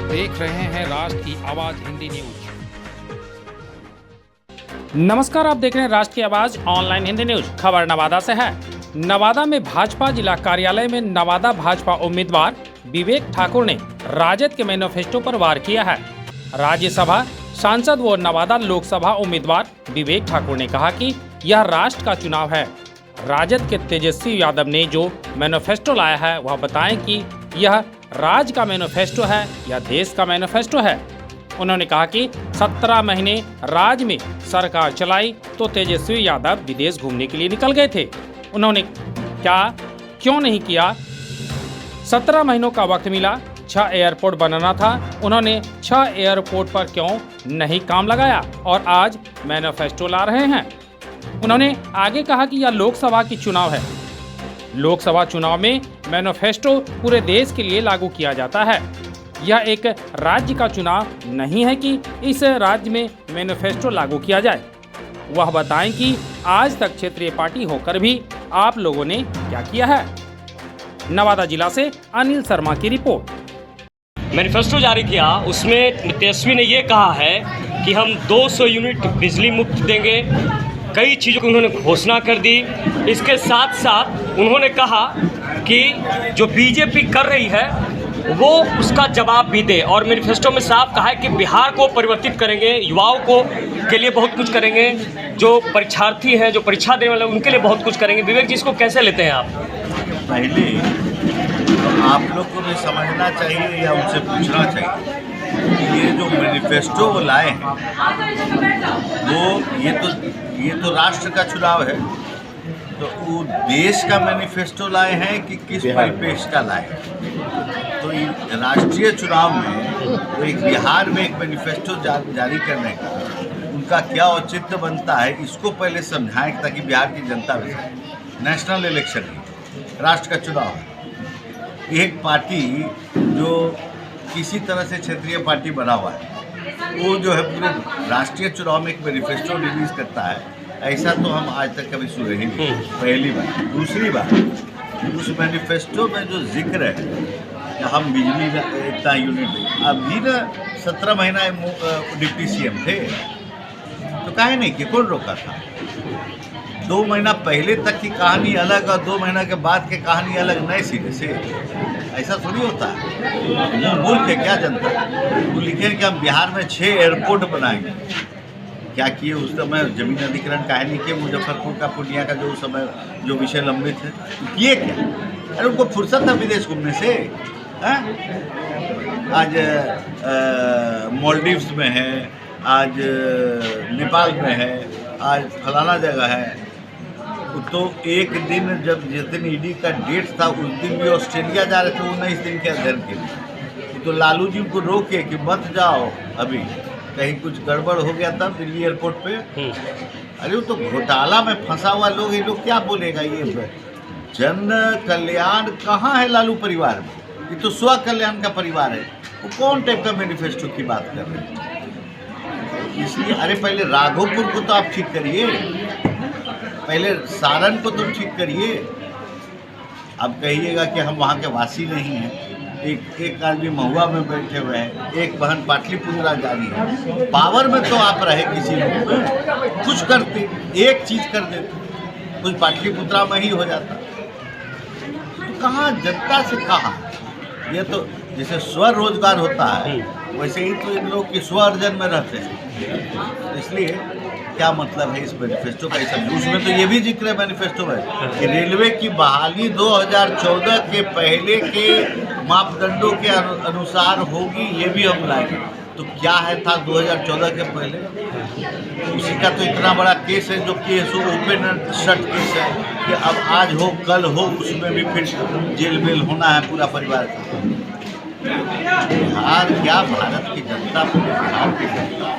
देख रहे हैं राष्ट्र की आवाज हिंदी न्यूज। नमस्कार, आप देख रहे हैं राष्ट्र की आवाज ऑनलाइन हिंदी न्यूज। खबर नवादा से है। नवादा में भाजपा जिला कार्यालय में नवादा भाजपा उम्मीदवार विवेक ठाकुर ने राजद के मैनिफेस्टो पर वार किया है। राज्यसभा सांसद व नवादा लोकसभा उम्मीदवार विवेक ठाकुर ने कहा कि यह राष्ट्र का चुनाव है। राजद के तेजस्वी यादव ने जो मैनिफेस्टो लाया है वह बताएं कि यह राज्य का मैनिफेस्टो है या देश का मैनिफेस्टो है। उन्होंने कहा कि 17 महीने राज्य में सरकार चलाई तो तेजस्वी यादव विदेश घूमने के लिए निकल गए थे। उन्होंने क्यों नहीं किया? 17 महीनों का वक्त मिला, 6 एयरपोर्ट बनाना था, उन्होंने 6 एयरपोर्ट पर क्यों नहीं काम लगाया और आज मैनिफेस्टो ला रहे हैं। उन्होंने आगे कहा कि यह लोकसभा की चुनाव है। लोकसभा चुनाव में मैनिफेस्टो पूरे देश के लिए लागू किया जाता है। यह एक राज्य का चुनाव नहीं है कि इस राज्य में मैनिफेस्टो लागू किया जाए। वह बताएं कि आज तक क्षेत्रीय पार्टी होकर भी आप लोगों ने क्या किया है। नवादा जिला से अनिल शर्मा की रिपोर्ट। मैनिफेस्टो जारी किया, उसमें तेजस्वी ने ये कहा है कि हम 200 यूनिट बिजली मुफ्त देंगे। कई चीज़ों की उन्होंने घोषणा कर दी। इसके साथ साथ उन्होंने कहा कि जो बीजेपी कर रही है वो उसका जवाब भी दे। और मैनिफेस्टो में साफ कहा है कि बिहार को परिवर्तित करेंगे, युवाओं को के लिए बहुत कुछ करेंगे, जो परीक्षार्थी हैं, जो परीक्षा देने वाले उनके लिए बहुत कुछ करेंगे। विवेक जी, इसको कैसे लेते हैं आप? पहले तो आप लोग को भी समझना चाहिए या उनसे पूछना चाहिए कि ये जो मैनिफेस्टो वो लाए हैं वो ये तो राष्ट्र का चुनाव है, तो वो देश का मैनिफेस्टो लाए हैं कि किस परिपेक्ष का लाए हैं। तो राष्ट्रीय चुनाव में तो एक बिहार में एक मैनिफेस्टो जारी करने का उनका क्या औचित्य बनता है, इसको पहले समझाएं ताकि बिहार की जनता भी समझे। नेशनल इलेक्शन है, राष्ट्र का चुनाव है। एक पार्टी जो किसी तरह से क्षेत्रीय पार्टी बना हुआ है वो जो है पूरे राष्ट्रीय चुनाव में एक मैनिफेस्टो रिलीज करता है, ऐसा तो हम आज तक कभी सुने ही नहीं। पहली बात। दूसरी बात, उस मैनिफेस्टो में जो जिक्र है कि हम बिजली इतना यूनिट, अभी ना 17 महीना डिप्टी सीएम थे तो काहे नहीं कि कौन रोका था? 2 महीना पहले तक की कहानी अलग और 2 महीना के बाद की कहानी अलग, नए सिरे से। ऐसा थोड़ी होता है। बोल के क्या जनता वो लिखे कि हम बिहार में 6 एयरपोर्ट बनाएंगे। क्या किए उस समय? जमीन अधिग्रहण काहे नहीं किए? मुजफ्फरपुर का, पूर्णिया का जो उस समय जो विषय लंबित है किए क्या? अरे उनको फुर्सत था विदेश घूमने से। आज मालदीव्स में है, आज नेपाल में है, आज फलाना जगह है। तो एक दिन जब जिस दिन ईडी का डेट था उस दिन भी ऑस्ट्रेलिया जा रहे थे 19 दिन के अध्ययन के लिए। तो लालू जी को रोके कि मत जाओ, अभी कहीं कुछ गड़बड़ हो गया था दिल्ली एयरपोर्ट पे। अरे वो तो घोटाला में फंसा हुआ लोग, ये लोग क्या बोलेगा? ये जन कल्याण कहाँ है लालू परिवार में? ये तो स्व कल्याण का परिवार है। वो कौन टाइप का मैनिफेस्टो की बात कर रहे हैं? इसलिए अरे पहले राघोपुर को तो आप ठीक करिए, पहले सारण को तो ठीक करिए। अब कहिएगा कि हम वहाँ के वासी नहीं हैं। एक आदमी महुआ में बैठे हुए हैं, एक बहन पाटलिपुत्रा जा रही है। पावर में तो आप रहे किसी लोग में, कुछ करते, एक चीज़ कर देते, कुछ पाटलिपुत्रा में ही हो जाता। तो कहाँ जनता से कहाँ? ये तो जैसे स्वरोजगार होता है वैसे ही तो इन लोग की स्व अर्जन में रहते हैं। इसलिए क्या मतलब है इस मैनिफेस्टो का? उसमें तो ये भी जिक्र है मैनिफेस्टो में कि रेलवे की बहाली 2014 के पहले के मापदंडों के अनुसार होगी, ये भी हम लाएंगे। तो क्या है था 2014 के पहले? उसी का तो इतना बड़ा केस है जो case open and shut case है कि अब आज हो कल हो, उसमें भी फिर जेल बेल होना है पूरा परिवार का। बिहार क्या, भारत की जनता, बिहार की जनता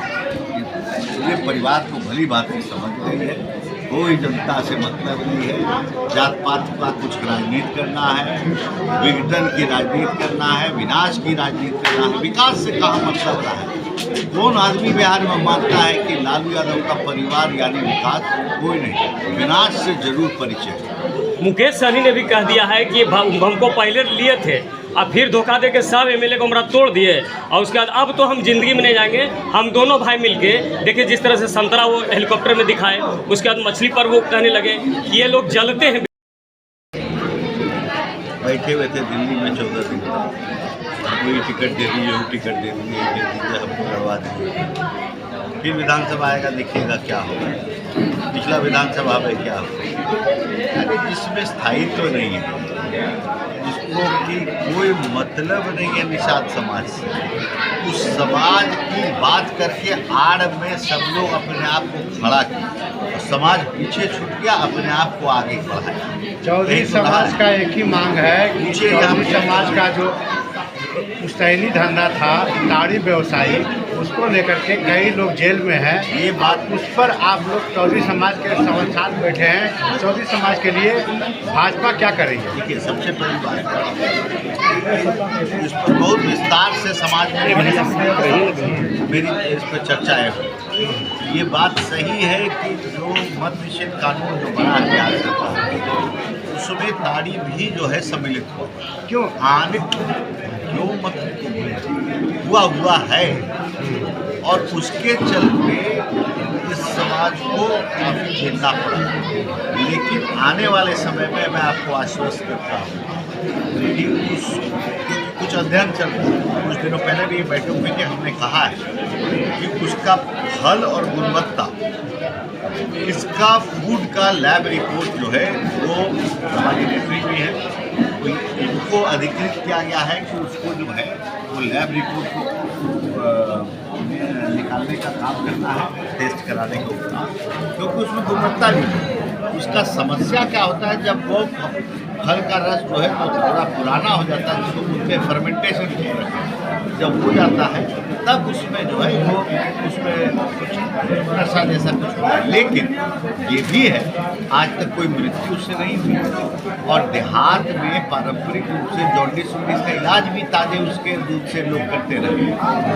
पूरे परिवार को भली बात समझ रही है। कोई जनता से मतलब नहीं है। जात पात का कुछ राजनीति करना है, विघटन की राजनीति करना है, विनाश की राजनीति करना है। विकास से कहाँ मतलब रहा है? कौन आदमी बिहार में मानता है कि लालू यादव का परिवार यानी विकास? कोई नहीं, विनाश से जरूर परिचय। मुकेश सहनी ने भी कह दिया है कि हमको पहले लिए थे अब फिर धोखा दे के सब एमएलए को हमारा तोड़ दिए। और उसके बाद अब तो हम जिंदगी में नहीं जाएंगे। हम दोनों भाई मिलके देखिए जिस तरह से संतरा वो हेलीकॉप्टर में दिखाए, उसके बाद मछली पर वो कहने लगे कि ये लोग जलते हैं। बैठे हुए थे दिल्ली में 14 दिन तक, कोई टिकट दे दीजिए, वो टिकट दे दीजिए, दे दीजिए, हमको लड़वा दीजिए। फिर विधानसभा आएगा, देखिएगा क्या होगा। पिछला विधानसभा में क्या होगा। अरे जिसमें स्थायित्व तो नहीं है, जिसको कि कोई मतलब नहीं है निषाद समाज से, उस समाज की बात करके आड़ में सब लोग अपने आप को खड़ा किया, समाज पीछे छूट गया, अपने आप को आगे बढ़ाया। चौधरी समाज का एक ही मांग है कि चौधरी समाज का जो पुश्तैनी धंधा था, ताड़ी व्यवसायी, उसको लेकर के कई लोग जेल में हैं। ये बात उस पर आप लोग चौधरी समाज के साथ बैठे हैं। चौधरी समाज के लिए भाजपा क्या करेगी? देखिए, सबसे पहली बात इस पर बहुत विस्तार से समाज में मेरी इस पर चर्चाएं हुई। ये बात सही है कि जो मत निषेध कानून जो बना है आज सरकार, उसमें ताड़ी भी जो है सम्मिलित हो। क्यों आने क्यों मत हुआ है, और उसके चलते इस समाज को काफ़ी झेलना पड़ा। लेकिन आने वाले समय में मैं आपको आश्वस्त करता हूँ कि कुछ अध्ययन चल रहा है। कुछ दिनों पहले भी बैठक हुई थी, हमने कहा है कि उसका फल और गुणवत्ता, इसका फूड का लैब रिपोर्ट जो है वो हमारी रेफरी भी है, उनको अधिकृत किया गया है कि उसको जो है वो लैब रिपोर्ट को निकालने का काम करना है, टेस्ट कराने का काम, क्योंकि उसमें गुणवत्ता नहीं है। उसका समस्या क्या होता है, जब वो फल का रस जो है वो थोड़ा पुराना हो जाता है, जिसको बोलते हैं फर्मेंटेशन, जब हो जाता है तब उसमें जो है वो उसमें कुछ नशा जैसा कुछ होता है। लेकिन ये भी है, आज तक कोई मृत्यु उससे नहीं हुई, और देहात में पारंपरिक रूप से जॉन्डिस का इलाज भी ताजे उसके दूध से लोग करते रहे।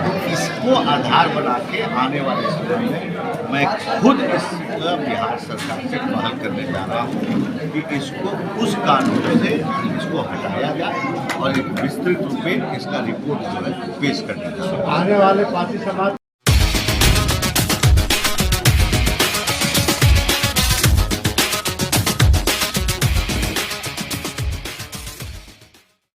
तो इसको आधार बना के आने वाले समय में मैं खुद इस बिहार सरकार से पहल करने जा रहा हूँ कि इसको उस कानून से इसको हटाया जाए और एक विस्तृत रूप में इसका रिपोर्ट जो है पेश करने जाए। आने वाले पार्टी समाज